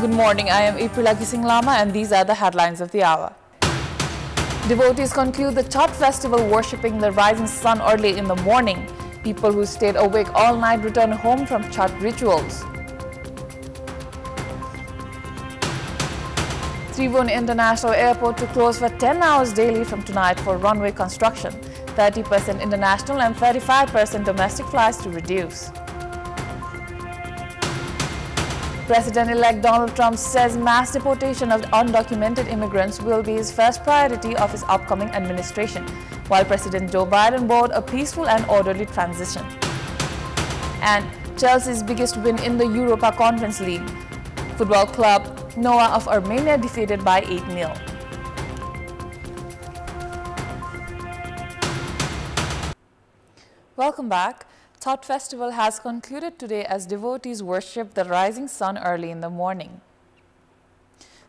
Good morning, I am Aprila Lama and these are the headlines of the hour. Devotees conclude the Chhath festival worshipping the rising sun early in the morning. People who stayed awake all night return home from Chhath rituals. Tribhuvan International Airport to close for 10 hours daily from tonight for runway construction. 30% international and 35% domestic flights to reduce. President-elect Donald Trump says mass deportation of undocumented immigrants will be his first priority of his upcoming administration, while President Joe Biden vowed a peaceful and orderly transition. And Chelsea's biggest win in the Europa Conference League. Football club Noah of Armenia defeated by 8-0. Welcome back. Chhath festival has concluded today as devotees worship the rising sun early in the morning.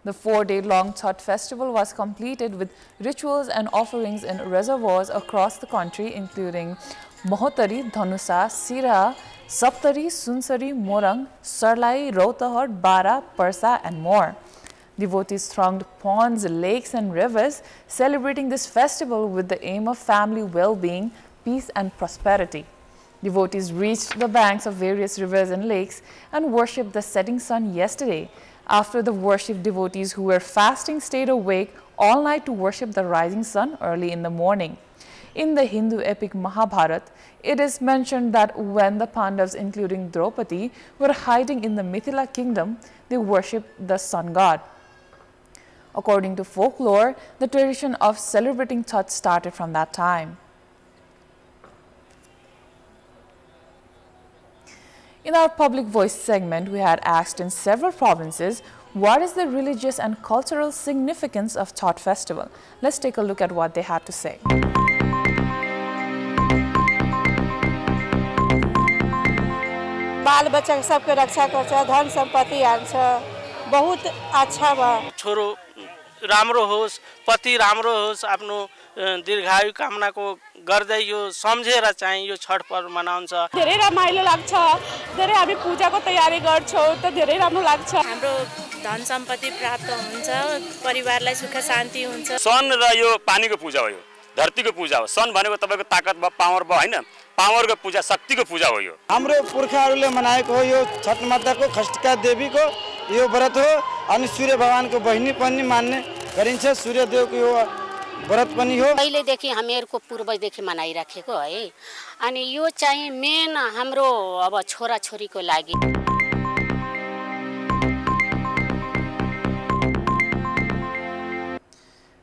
The 4-day-long Chhath festival was completed with rituals and offerings in reservoirs across the country, including Mohotari, Dhanusa, Sira, Saptari, Sunsari, Morang, Sarlai, Rautahar, Bara, Parsa, and more. Devotees thronged ponds, lakes, and rivers, celebrating this festival with the aim of family well-being, peace, and prosperity. Devotees reached the banks of various rivers and lakes and worshipped the setting sun yesterday. After the worship, devotees who were fasting stayed awake all night to worship the rising sun early in the morning. In the Hindu epic Mahabharata, it is mentioned that when the Pandavas, including Draupadi, were hiding in the Mithila kingdom, they worshipped the sun god. According to folklore, the tradition of celebrating Chhath started from that time. In our public voice segment, we had asked in several provinces, what is the religious and cultural significance of Chhath festival? Let's take a look at what they had to say. बाल बच्चा सबके रक्षा करछ, धन सम्पत्ति आन्छ, बहुत अच्छा बा। छोरो राम्रो होस्, पति राम्रो होस्, आफ्नो दीर्घायु कामनाको गर्दै यो सम्झेर चाहिँ यो छठ पर्व मनाउँछ। धेरै रमाइलो लाग्छ, धेरै हामी पूजाको तयारी गर्छौं, त धेरै राम्रो लाग्छ। हाम्रो धन सम्पत्ति प्राप्त हुन्छ, परिवारलाई सुख शान्ति हुन्छ। सन र यो पानीको पूजा हो, यो धरतीको पूजा हो। सन भनेको तपाईको ताकत भयो, पावर भयो हैन, पावरको पूजा, शक्तिको पूजा हो यो। हाम्रो पुर्खाहरूले मनाएको हो यो छठ माताको खष्टिका देवीको यो व्रत हो। अनि सूर्य भगवानको बहिनी पनि मान्ने गरिन्छ, सूर्य देवको यो व्रत पनि हो। पहिलेदेखि हामीहरुको पूर्वजदेखि मनाइराखेको है। अनि यो चाहिँ मेन हाम्रो अब छोरा छोरीको लागि।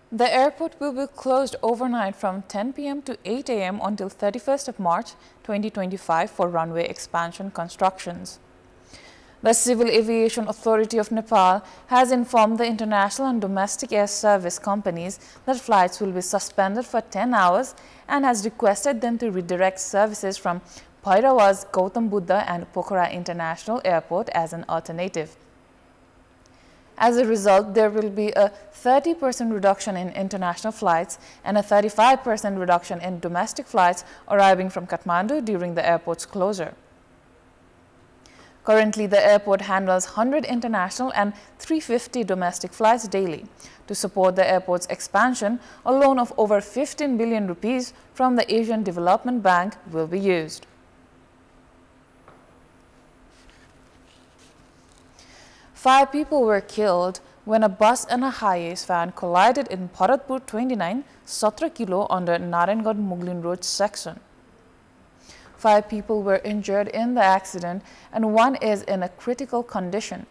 The airport will be closed overnight from 10 p.m. to 8 a.m. until 31st of March 2025 for runway expansion constructions. The Civil Aviation Authority of Nepal has informed the international and domestic air service companies that flights will be suspended for 10 hours and has requested them to redirect services from Bhairawas, Gautam Buddha and Pokhara International Airport as an alternative. As a result, there will be a 30% reduction in international flights and a 35% reduction in domestic flights arriving from Kathmandu during the airport's closure. Currently, the airport handles 100 international and 350 domestic flights daily. To support the airport's expansion, a loan of over 15 billion rupees from the Asian Development Bank will be used. Five people were killed when a bus and a high-ace van collided in Bharatpur 29, 17 kilo under Narayangad Muglin Road section. 5 people were injured in the accident and one is in a critical condition.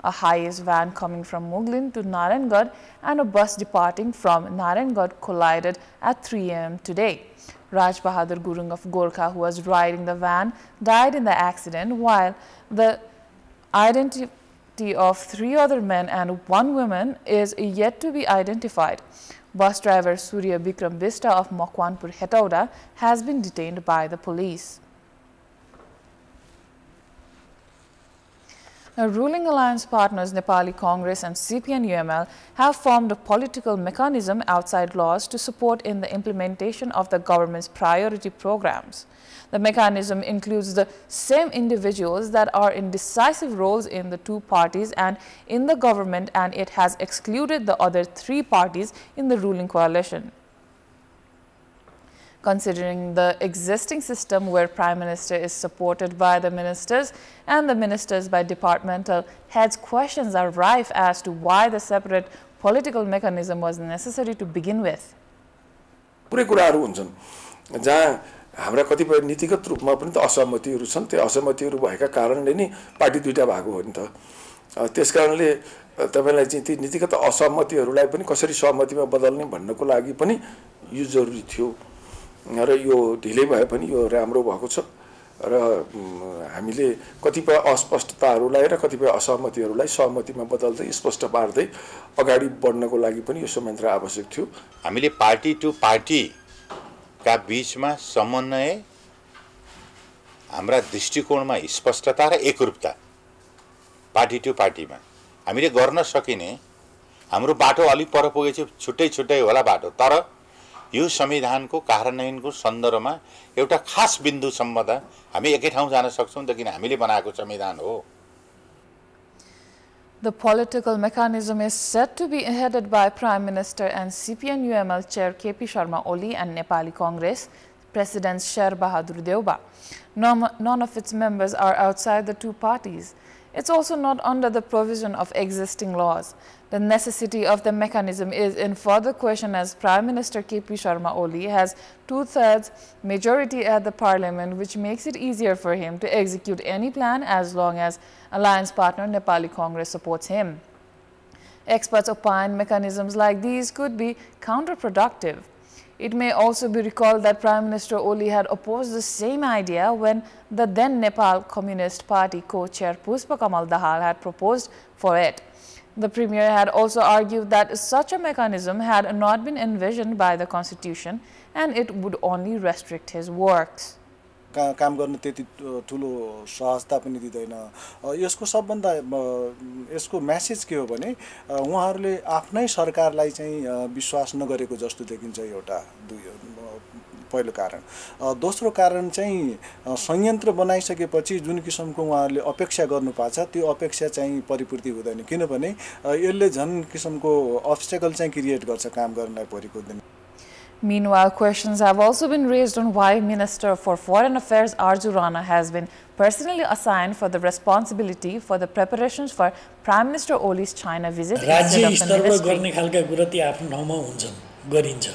A high-ace van coming from Muglin to Narayangad and a bus departing from Narayangad collided at 3 a.m. today. Raj Bahadur Gurung of Gorkha, who was riding the van, died in the accident, while the identity of 3 other men and 1 woman is yet to be identified. Bus driver Surya Bikram Bista of Makwanpur Hetauda has been detained by the police. Now, ruling alliance partners Nepali Congress and CPN-UML have formed a political mechanism outside laws to support in the implementation of the government's priority programs. The mechanism includes the same individuals that are in decisive roles in the two parties and in the government, and it has excluded the other three parties in the ruling coalition. Considering the existing system where Prime Minister is supported by the ministers and the ministers by departmental heads, questions are rife as to why the separate political mechanism was necessary to begin with. पुरै कुराहरू हुन्छन् जहाँ हाम्रा कतिपय नीतिगत रूपमा पनि त असहमतिहरू छन्। त्यो असहमतिहरू भएका कारणले नि पार्टी दुईटा भएको हो नि त। त्यसकारणले तपाईलाई चाहिँ ती नीतिगत असहमतिहरूलाई पनि कसरी सहमतिमा बदल्ने भन्नको लागि पनि यो जरुरी थियो र यो ढिलै भए पनि यो राम्रो भएको छ र हामीले कतिपय अस्पष्टताहरूलाई र कतिपय असहमतिहरूलाई सहमतिमा बदल्दै स्पष्ट पार्दै अगाडि बढ्नको लागि पनि यो संयन्त्र आवश्यक थियो। हामीले पार्टी टु पार्टी का बीचमा समन्वय, हाम्रा दृष्टिकोणमा स्पष्टता र एकरूपता पार्टी टु पार्टीमा हामीले गर्न सकिने हाम्रो बाटो अलि पर पुगेछ, छुट्टै छुट्टै होला बाटो, तर यो संविधानको कार्यान्वयनको सन्दर्भमा एउटा खास बिन्दुसम्म त हामी एकै ठाउँ जान सक्छौं त, किन हामीले बनाएको संविधान हो। The political mechanism is said to be headed by Prime Minister and CPN-UML Chair KP Sharma Oli and Nepali Congress President Sher Bahadur Deuba. None of its members are outside the two parties. It's also not under the provision of existing laws. The necessity of the mechanism is in further question as Prime Minister KP Sharma Oli has 2/3 majority at the parliament, which makes it easier for him to execute any plan as long as alliance partner Nepali Congress supports him. Experts opine mechanisms like these could be counterproductive. It may also be recalled that Prime Minister Oli had opposed the same idea when the then Nepal Communist Party co-chair Pushpa Kamal Dahal had proposed for it. The Premier had also argued that such a mechanism had not been envisioned by the Constitution and it would only restrict his works. काम गर्न त्यति ठुलो सहजता पनि दिदैन। यसको सबभन्दा यसको message के हो भने उहाँहरूले आफ्नै सरकारलाई चाहिँ विश्वास नगरेको जस्तो देखिन्छ। एउटा पहिलो कारण। दोस्रो कारण चाहिँ संयन्त्र बनाइसकेपछि जुन किसिमको उहाँहरूले अपेक्षा गर्नुपर्छ त्यो अपेक्षा चाहिँ परिपूर्ति हुँदैन, किनभने यसले झन् किसिमको अब्स्टेकल चाहिँ क्रिएट गर्छ काम गर्नलाई परेको दिन। Meanwhile, questions have also been raised on why Minister for Foreign Affairs Arju Rana has been personally assigned for the responsibility for the preparations for Prime Minister Oli's China visit instead of the ministry. गर्ने खालका कुरा ती आफ्नो ठाउँमा हुन्छन्, गरिन्छ,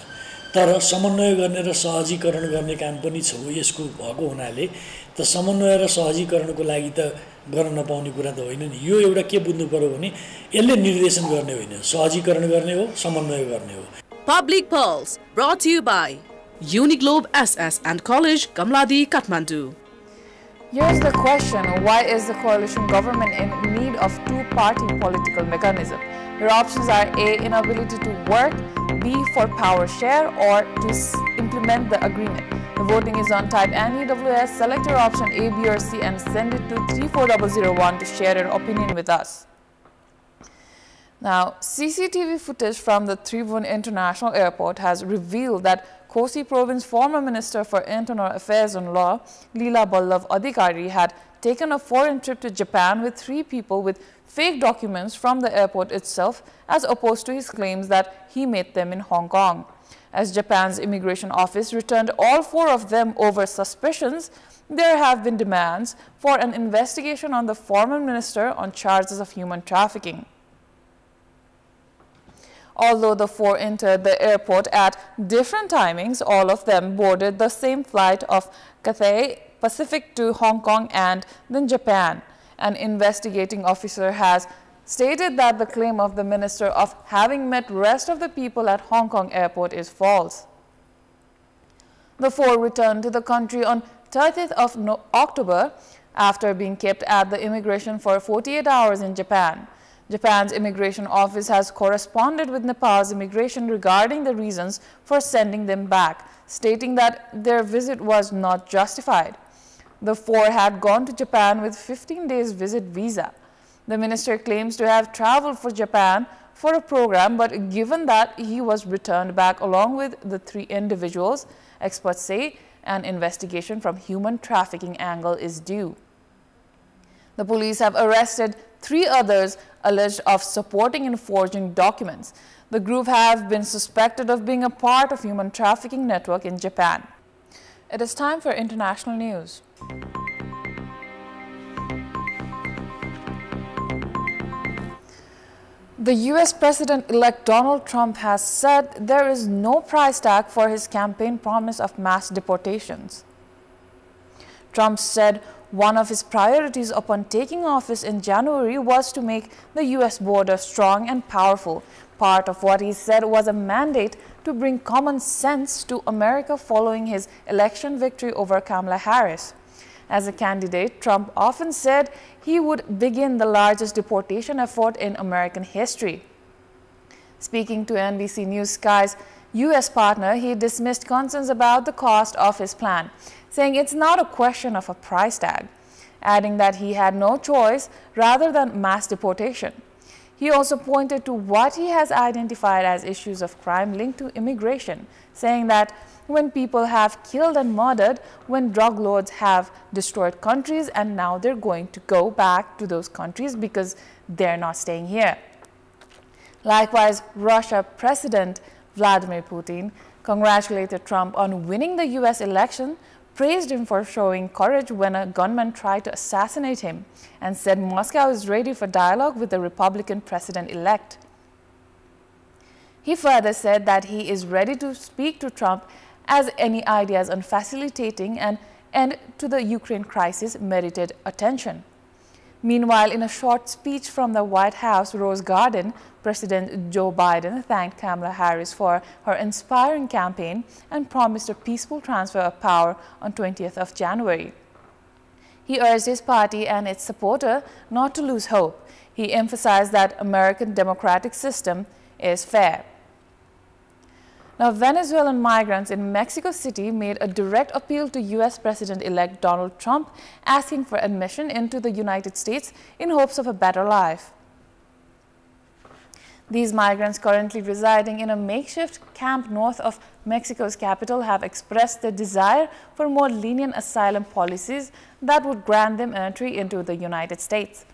तर समन्वय गर्ने र सहजीकरण गर्ने काम पनि छ। यसको भएको हुनाले त समन्वय र सहजीकरणको लागि त गर्न नपाउने कुरा त होइन नि। यो एउटा के बुझ्नु पर्यो भने यसले निर्देशन गर्ने होइन, सहजीकरण गर्ने हो, समन्वय गर्ने हो। Public Pulse, brought to you by Uniglobe SS and College, Kamladi, Kathmandu. Here's the question: why is the coalition government in need of two-party political mechanism? Your options are A, inability to work, B, for power share, or to implement the agreement. The voting is on. Type NEWS, select your option A, B, or C and send it to 34001 to share your opinion with us. Now, CCTV footage from the Tribhuvan International Airport has revealed that Kosi Province former Minister for Internal Affairs and Law, Leela Ballav Adhikari, had taken a foreign trip to Japan with 3 people with fake documents from the airport itself, as opposed to his claims that he met them in Hong Kong. As Japan's immigration office returned all 4 of them over suspicions, there have been demands for an investigation on the former minister on charges of human trafficking. Although the 4 entered the airport at different timings, all of them boarded the same flight of Cathay Pacific to Hong Kong and then Japan. An investigating officer has stated that the claim of the minister of having met rest of the people at Hong Kong airport is false. The 4 returned to the country on 30th of October after being kept at the immigration for 48 hours in Japan. Japan's immigration office has corresponded with Nepal's immigration regarding the reasons for sending them back, stating that their visit was not justified. The 4 had gone to Japan with 15 days visit visa. The minister claims to have traveled for Japan for a program, but given that he was returned back along with the 3 individuals, experts say an investigation from human trafficking angle is due. The police have arrested 3 others alleged of supporting and forging documents. The group have been suspected of being a part of human trafficking network in Japan. It is time for international news. The US President-elect Donald Trump has said there is no price tag for his campaign promise of mass deportations. Trump said one of his priorities upon taking office in January was to make the US border strong and powerful. Part of what he said was a mandate to bring common sense to America following his election victory over Kamala Harris. As a candidate, Trump often said he would begin the largest deportation effort in American history. Speaking to NBC News Sky's U.S. partner, he dismissed concerns about the cost of his plan, saying it's not a question of a price tag, adding that he had no choice rather than mass deportation. He also pointed to what he has identified as issues of crime linked to immigration, saying that when people have killed and murdered, when drug lords have destroyed countries, and now they're going to go back to those countries because they're not staying here. Likewise, Russia President Vladimir Putin congratulated Trump on winning the US election, praised him for showing courage when a gunman tried to assassinate him, and said Moscow is ready for dialogue with the Republican president-elect. He further said that he is ready to speak to Trump as any ideas on facilitating an end to the Ukraine crisis merited attention. Meanwhile, in a short speech from the White House Rose Garden, President Joe Biden thanked Kamala Harris for her inspiring campaign and promised a peaceful transfer of power on 20th of January. He urged his party and its supporter not to lose hope. He emphasized that American democratic system is fair. Now, Venezuelan migrants in Mexico City made a direct appeal to U.S. President-elect Donald Trump, asking for admission into the United States in hopes of a better life. These migrants currently residing in a makeshift camp north of Mexico's capital have expressed their desire for more lenient asylum policies that would grant them entry into the United States.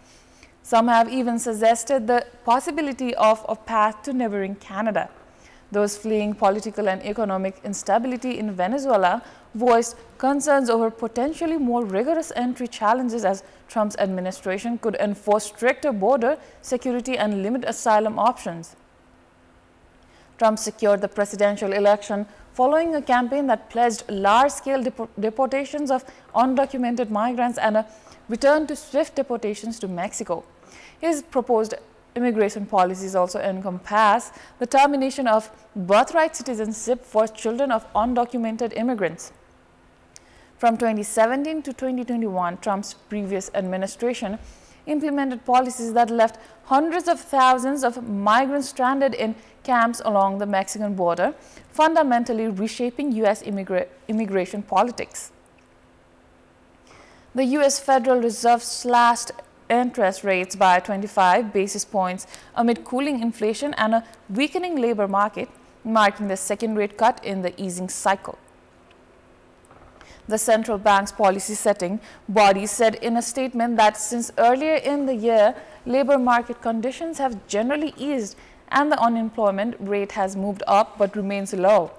Some have even suggested the possibility of a path to neighboring Canada. Those fleeing political and economic instability in Venezuela voiced concerns over potentially more rigorous entry challenges as Trump's administration could enforce stricter border security and limit asylum options. Trump secured the presidential election following a campaign that pledged large-scale deportations of undocumented migrants and a return to swift deportations to Mexico. His proposed immigration policies also encompass the termination of birthright citizenship for children of undocumented immigrants. From 2017 to 2021, Trump's previous administration implemented policies that left hundreds of thousands of migrants stranded in camps along the Mexican border, fundamentally reshaping U.S. immigration politics. The U.S. Federal Reserve slashed interest rates by 25 basis points amid cooling inflation and a weakening labor market, marking the second rate cut in the easing cycle. The central bank's policy setting body said in a statement that since earlier in the year, labor market conditions have generally eased and the unemployment rate has moved up but remains low.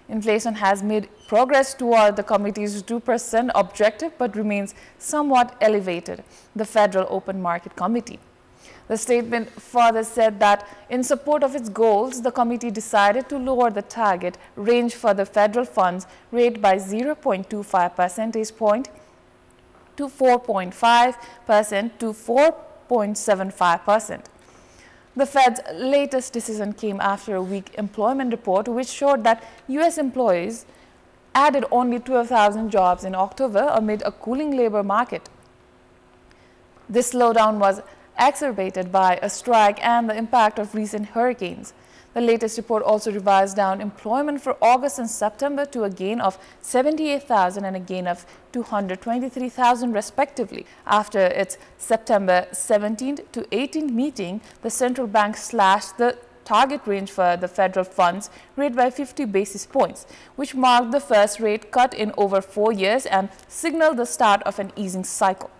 Inflation has made progress toward the committee's 2% objective but remains somewhat elevated, the Federal Open Market Committee. The statement further said that in support of its goals, the committee decided to lower the target range for the federal funds rate by 0.25 percentage point to 4.5% to 4.75%. The Fed's latest decision came after a weak employment report which showed that U.S. employees added only 12,000 jobs in October amid a cooling labor market. This slowdown was exacerbated by a strike and the impact of recent hurricanes. The latest report also revised down employment for August and September to a gain of 78,000 and a gain of 223,000 respectively. After its September 17th to 18th meeting, the central bank slashed the target range for the federal funds rate by 50 basis points, which marked the first rate cut in over 4 years and signaled the start of an easing cycle.